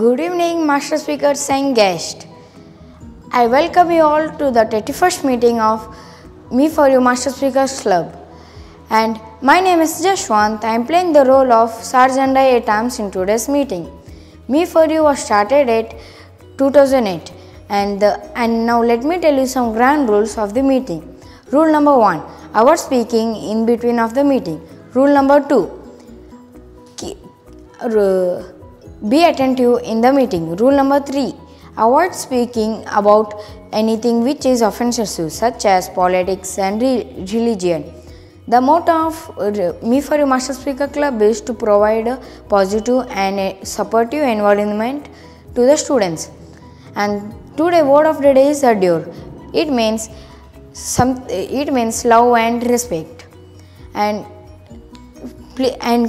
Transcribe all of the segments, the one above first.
Good evening, Master Speakers and guests. I welcome you all to the 31st meeting of ME4U Master Speakers Club. And my name is Jashwant. I am playing the role of Sergeant at arms in today's meeting. ME4U was started at 2008. And now let me tell you some grand rules of the meeting. Rule number 1. Avoid speaking in between of the meeting. Rule number 2. Be attentive in the meeting. Rule number 3. Avoid speaking about anything which is offensive, such as politics and religion. The motto of ME4U Master Speaker Club is to provide a positive and a supportive environment to the students. And today word of the day is adore. It means love and respect. And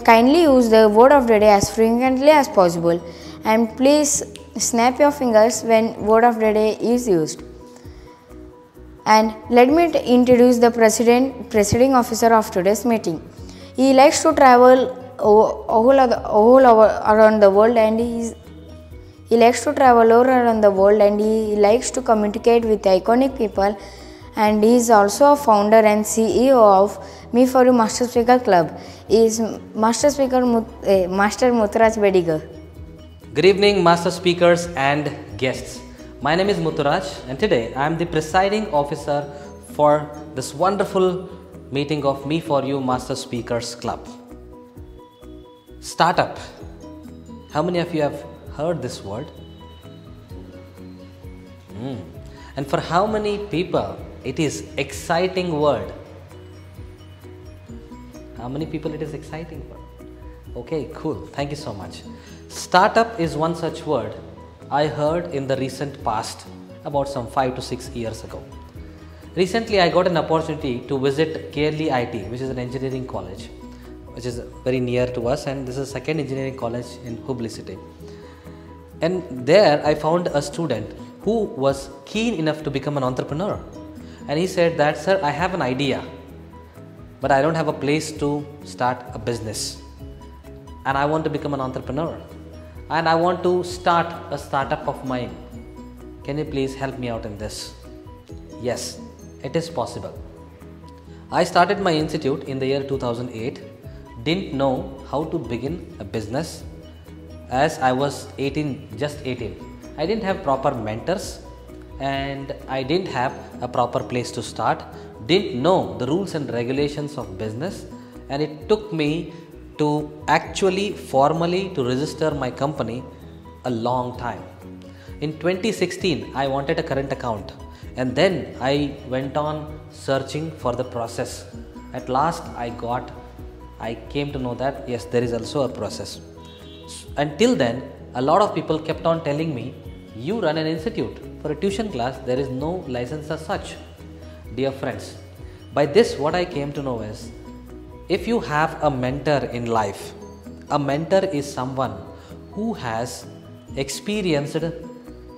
kindly use the word of the day as frequently as possible, and please snap your fingers when word of the day is used. And let me introduce the presiding officer of today's meeting. He likes to travel all around the world, and he likes to communicate with iconic people, and he is also a founder and CEO of ME4U Master Speaker Club. He is Master Mutturaj Bediga. Good evening, Master Speakers and guests. My name is Mutturaj, and today I am the presiding officer for this wonderful meeting of ME4U Master Speakers Club. Startup. How many of you have heard this word? And for how many people it is exciting word? How many people it is exciting for? Okay, cool. Thank you so much. Startup is one such word I heard in the recent past, about some 5 to 6 years ago. Recently, I got an opportunity to visit KLE IT, which is an engineering college, which is very near to us, and this is the second engineering college in Hubli city. And there I found a student who was keen enough to become an entrepreneur. And he said that, sir, I have an idea, but I don't have a place to start a business. And I want to become an entrepreneur. And I want to start a startup of mine. Can you please help me out in this? Yes, it is possible. I started my institute in the year 2008. Didn't know how to begin a business as I was just 18. I didn't have proper mentors, and I didn't have a proper place to start, didn't know the rules and regulations of business, and it took me to actually formally to register my company a long time. In 2016, I wanted a current account, and then I went on searching for the process. At last I came to know that yes, there is also a process. Until then, a lot of people kept on telling me, you run an institute. For a tuition class, there is no license as such. Dear friends, by this what I came to know is, if you have a mentor in life, a mentor is someone who has experienced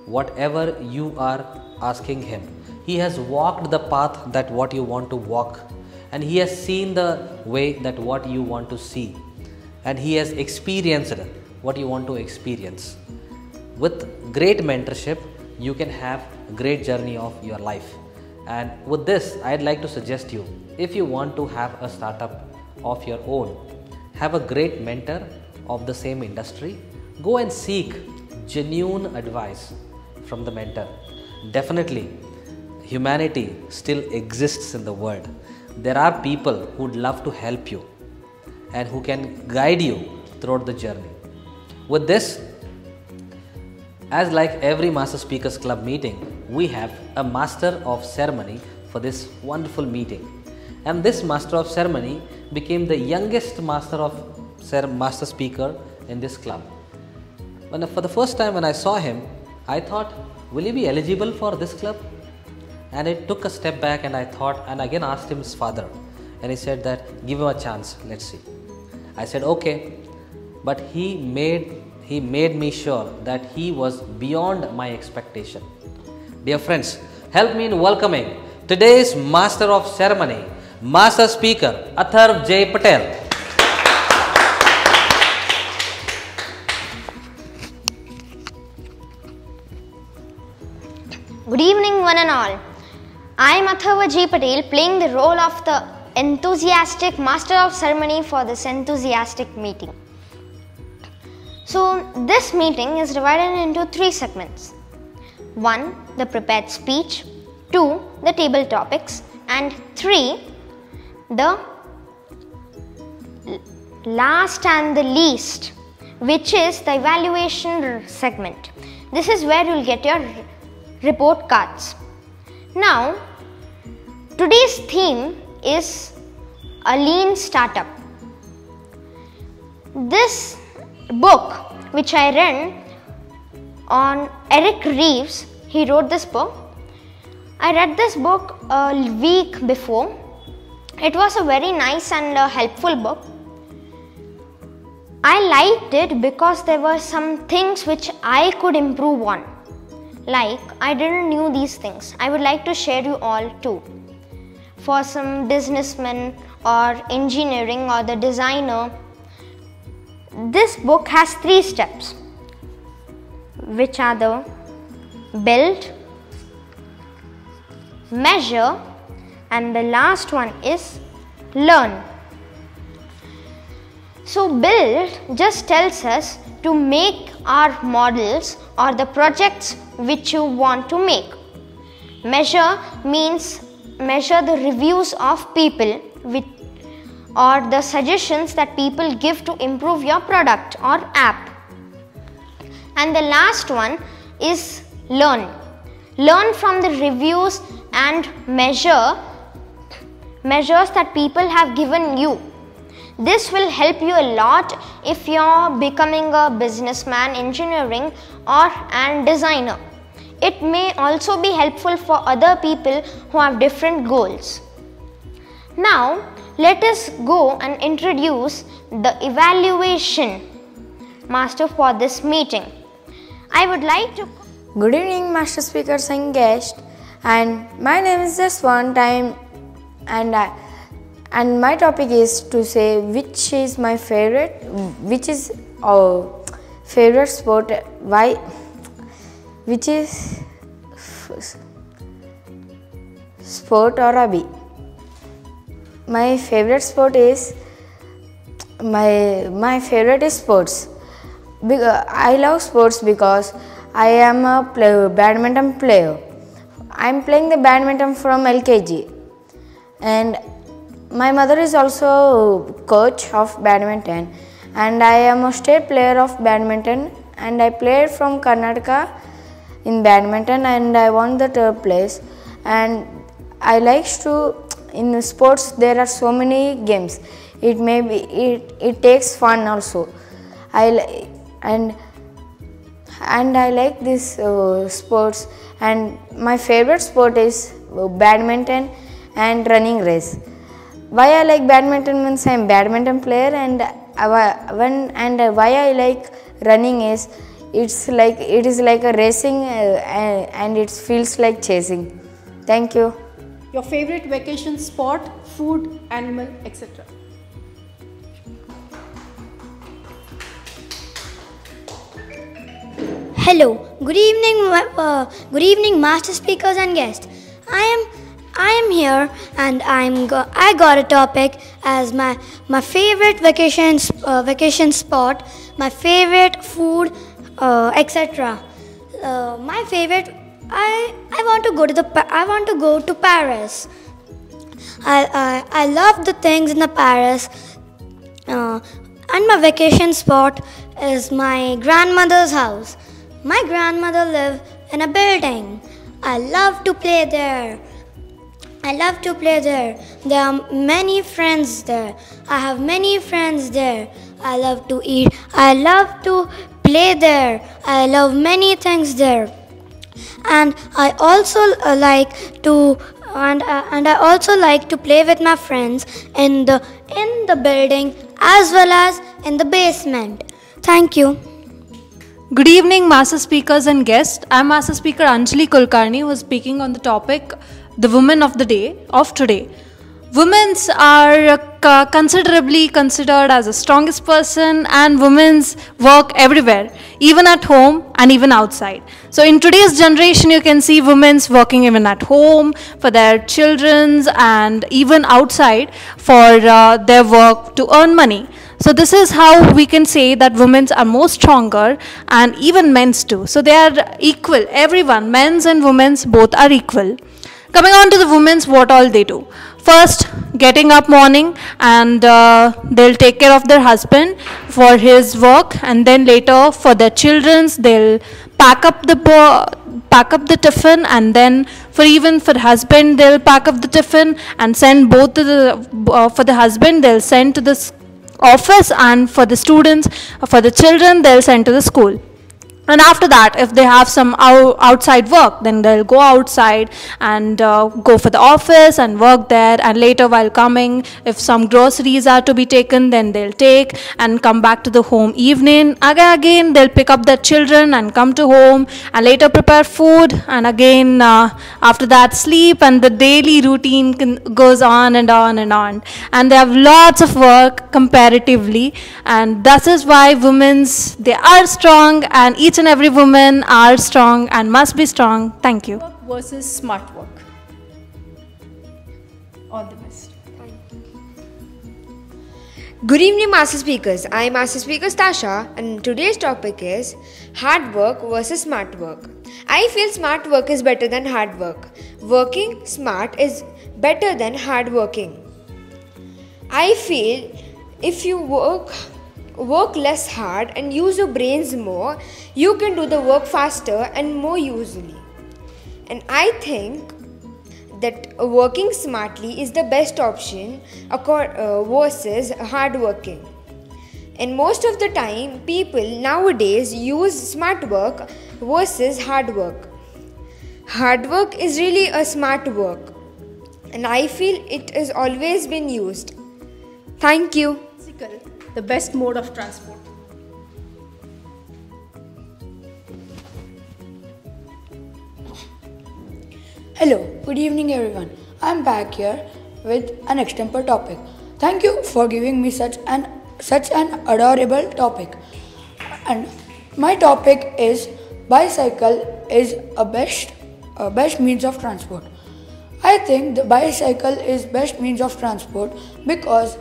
whatever you are asking him. He has walked the path that what you want to walk, and he has seen the way that what you want to see, and he has experienced what you want to experience. With great mentorship, you can have a great journey of your life. And with this, I'd like to suggest you, if you want to have a startup of your own, have a great mentor of the same industry, go and seek genuine advice from the mentor. Definitely, humanity still exists in the world. There are people who would love to help you and who can guide you throughout the journey. With this, as like every Master Speakers Club meeting, we have a Master of Ceremony for this wonderful meeting. And this Master of Ceremony became the youngest Master Speaker in this club. For the first time when I saw him, I thought, will he be eligible for this club? And it took a step back, and I thought, and again asked him his father. And he said that, give him a chance, let's see. I said, okay. But he made me sure that he was beyond my expectation. Dear friends, help me in welcoming today's Master of Ceremony, Master Speaker Atharv J. Patel. Good evening, one and all. I am Athava G. Patel, playing the role of the enthusiastic master of ceremony for this enthusiastic meeting. So, this meeting is divided into 3 segments. 1. The prepared speech. 2. The table topics. And 3. The last and the least, which is the evaluation segment. This is where you will get your report cards. Now, today's theme is a lean startup. This book which I read on Eric Reeves, he wrote this book. I read this book a week before. It was a very nice and helpful book. I liked it because there were some things which I could improve on. Like, I didn't know these things. I would like to share you all too. For some businessmen or engineering or the designer, this book has 3 steps, which are the build, measure, and the last one is learn. So build just tells us to make our models or the projects which you want to make. Measure means measure the reviews of people or the suggestions that people give to improve your product or app. And the last one is learn. Learn from the reviews and measures that people have given you. This will help you a lot if you are becoming a businessman, engineering or a designer. It may also be helpful for other people who have different goals. Now, let us go and introduce the evaluation master for this meeting. I would like to... Good evening, master speakers and guests. And my name is Jaswant, and my topic is to say which is my favorite, which is our favorite sport, why, which is sport or hobby. My favorite sport is my favorite is sports. I love sports because I am a badminton player. I am playing the badminton from LKG, and my mother is also coach of badminton, and I am a state player of badminton, and I played from Karnataka in badminton and I won the 3rd place. And I like to, in sports there are so many games. It takes fun also. And I like this sports, and my favorite sport is badminton and running race. Why I like badminton means I am a badminton player, and why I like running is it is like a racing and it feels like chasing. Thank you. Your favorite vacation spot, food, animal, etc. Hello, good evening, master speakers and guests. I am here, and I got a topic as my favorite vacation spot, my favorite food, etc. My favorite. I want to go to Paris. I love the things in the Paris, and my vacation spot is my grandmother's house. My grandmother lives in a building. I love to play there. There are many friends there. I have many friends there. I love to eat. I love to play there. I love many things there. And I also like to play with my friends in the building as well as in the basement. Thank you. Good evening, Master Speakers and guests. I am Master Speaker Anjali Kulkarni, who is speaking on the topic, the women of the day of today. Women are considerably considered as the strongest person, and women's work everywhere, even at home and even outside. So in today's generation, you can see women's working even at home for their children's and even outside for their work to earn money. So this is how we can say that women's are more stronger, and even men's too. So they are equal. Everyone, men's and women's, both are equal. Coming on to the women's, what all they do. First, getting up morning, and they'll take care of their husband for his work, and then later for their children's, they'll pack up the tiffin, and then for the husband, they'll pack up the tiffin and send both to for the husband, they'll send to the office, and for the students, for the children, they'll send to the school. And after that, if they have some outside work, then they'll go outside and go for the office and work there. And later, while coming, if some groceries are to be taken, then they'll take and come back to the home evening. Again, they'll pick up their children and come to home, and later prepare food. And again, after that, sleep, and the daily routine goes on and on and on. And they have lots of work comparatively. And that is why they are strong, and each and every woman are strong and must be strong. Thank you. Work versus smart work. All the best. Good evening, Master Speakers. I am Master Speaker Tasha, and today's topic is hard work versus smart work. I feel smart work is better than hard work. Working smart is better than hard working. I feel if you work less hard and use your brains more, you can do the work faster and more easily. And I think that working smartly is the best option versus hard working. And most of the time, people nowadays use smart work versus hard work. Hard work is really a smart work, and I feel it has always been used. Thank you. The best mode of transport. Hello, good evening everyone. I'm back here with an extempore topic. Thank you for giving me such an adorable topic. And my topic is bicycle is a best means of transport. I think the bicycle is best means of transport because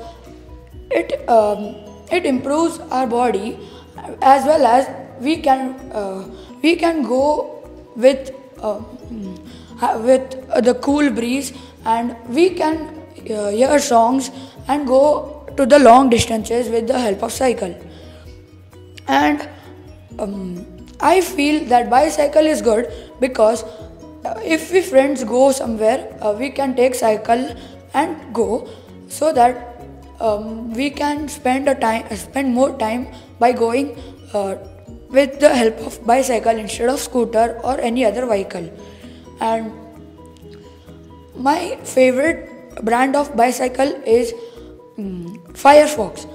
it improves our body, as well as we can go with the cool breeze, and we can hear songs and go to the long distances with the help of cycle. And I feel that bicycle is good because if we friends go somewhere, we can take cycle and go, so that we can spend more time by going with the help of bicycle instead of scooter or any other vehicle. And my favorite brand of bicycle is Firefox.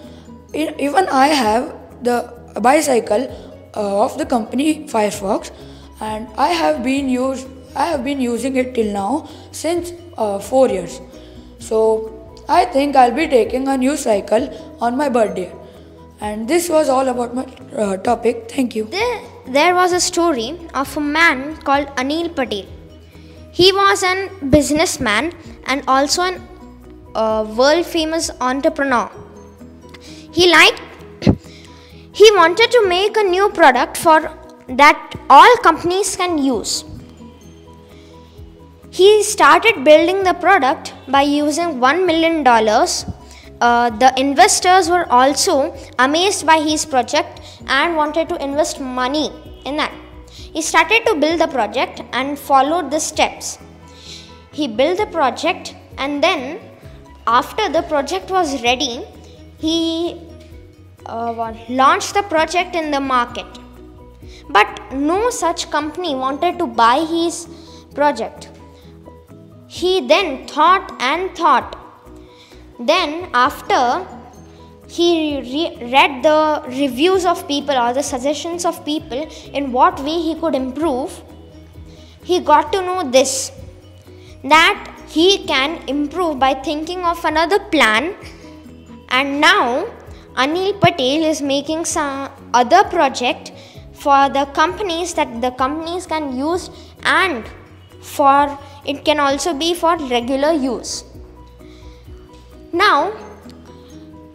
Even I have the bicycle of the company Firefox, and I have been using it till now since 4 years. So I think I'll be taking a new cycle on my birthday. And this was all about my topic. Thank you. There was a story of a man called Anil Patel. He was a businessman and also a world famous entrepreneur. He wanted to make a new product that all companies can use. He started building the product by using $1 million. The investors were also amazed by his project and wanted to invest money in that. He started to build the project and followed the steps. He built the project, and then after the project was ready, he launched the project in the market. But no such company wanted to buy his project. He then thought and thought. Then after he read the reviews of people or the suggestions of people in what way he could improve, he got to know that he can improve by thinking of another plan And now Anil Patel is making some other project for the companies that the companies can use, and for it can also be for regular use. Now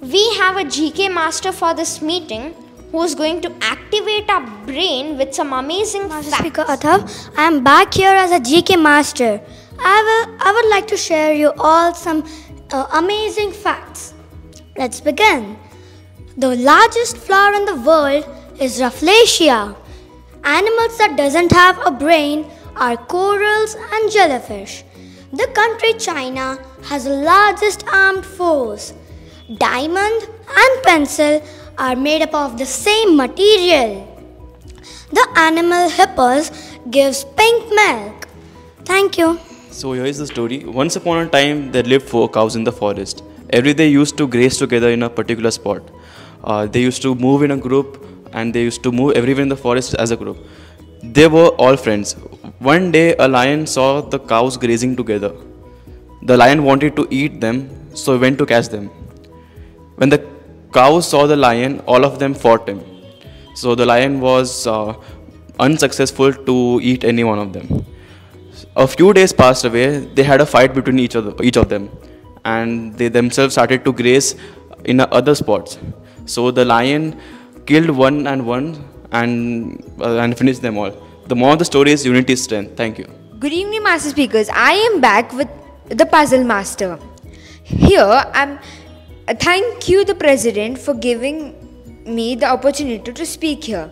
we have a GK master for this meeting who is going to activate our brain with some amazing Master facts. Speaker Athav, I am back here as a GK master. I would like to share you all some amazing facts. Let's begin. The largest flower in the world is Rafflesia. Animals that doesn't have a brain are corals and jellyfish. The country China has the largest armed force. Diamond and pencil are made up of the same material. The animal hippos gives pink milk. Thank you. So here is the story. Once upon a time, there lived 4 cows in the forest. Every day used to graze together in a particular spot. They used to move in a group, and they used to move everywhere in the forest as a group. They were all friends. One day, a lion saw the cows grazing together. The lion wanted to eat them, so he went to catch them. When the cows saw the lion, all of them fought him. So the lion was unsuccessful to eat any one of them. A few days passed away. They had a fight between each of them, and they themselves started to graze in other spots. So the lion killed one and finished them all. The moral of the story is unity is strength. Thank you. Good evening, Master Speakers. I am back with the Puzzle Master. Here, thank you, the President, for giving me the opportunity to speak here.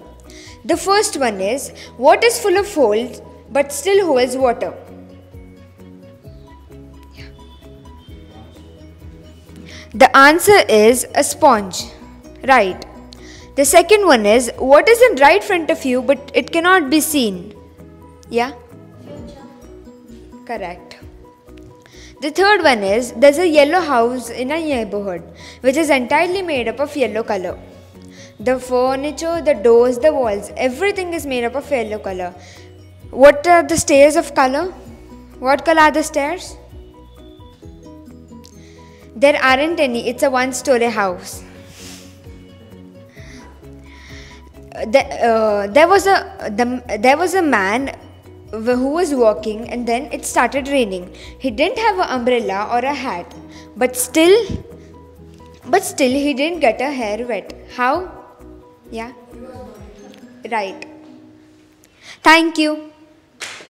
The first one is, what is full of holes but still holds water? The answer is a sponge. Right. The second one is, what is in right front of you but it cannot be seen? Yeah? Correct. The third one is, there's a yellow house in a neighborhood which is entirely made up of yellow color. The furniture, the doors, the walls, everything is made up of yellow color. What are the stairs of color? What color are the stairs? There aren't any. It's a one-story house. There was a man who was walking, and then it started raining. He didn't have an umbrella or a hat, but still he didn't get a hair wet. How? Yeah. Right. Thank you.